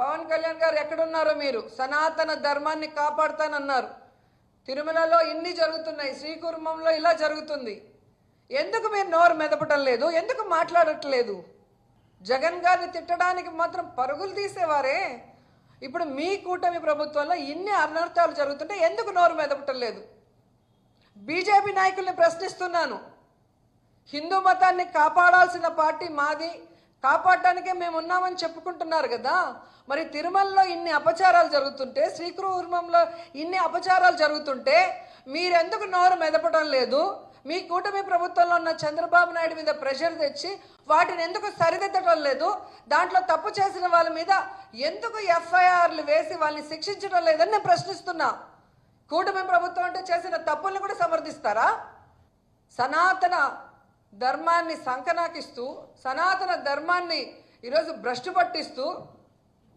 పవన్ కళ్యాణ్ గారు ఎక్కడున్నారో మీరు సనాతన ధర్మాన్ని కాపాడుతానన్నారు. తిరుమలలో ఇన్ని జరుగుతున్నాయి, శ్రీకుర్మంలో ఇలా జరుగుతుంది. ఎందుకు మీరు నోరు మెదపటం లేదు? ఎందుకు మాట్లాడట్లేదు? జగన్ గారిని తిట్టడానికి మాత్రం పరుగులు తీసేవారే. ఇప్పుడు మీ కూటమి ప్రభుత్వంలో ఇన్ని అనర్థాలు జరుగుతుంటే ఎందుకు నోరు మెదపటం లేదు? బీజేపీ నాయకుల్ని ప్రశ్నిస్తున్నాను. హిందూ మతాన్ని కాపాడాల్సిన పార్టీ మాది, కాపాడటానికే మేము ఉన్నామని చెప్పుకుంటున్నారు కదా. మరి తిరుమలలో ఇన్ని అపచారాలు జరుగుతుంటే, శ్రీకుర్మంలో ఇన్ని అపచారాలు జరుగుతుంటే మీరెందుకు నోరు మెదపడం లేదు? మీ కూటమి ప్రభుత్వంలో ఉన్న చంద్రబాబు నాయుడు మీద ప్రెషర్ తెచ్చి వాటిని ఎందుకు సరిదిద్దడం లేదు? దాంట్లో తప్పు చేసిన వాళ్ళ మీద ఎందుకు ఎఫ్ఐఆర్లు వేసి వాళ్ళని శిక్షించడం లేదని నేను ప్రశ్నిస్తున్నా. కూటమి ప్రభుత్వం అంటే చేసిన తప్పుల్ని కూడా సమర్థిస్తారా? సనాతన ధర్మాన్ని సంకనాకిస్తూ, సనాతన ధర్మాన్ని ఈరోజు భ్రష్టు పట్టిస్తూ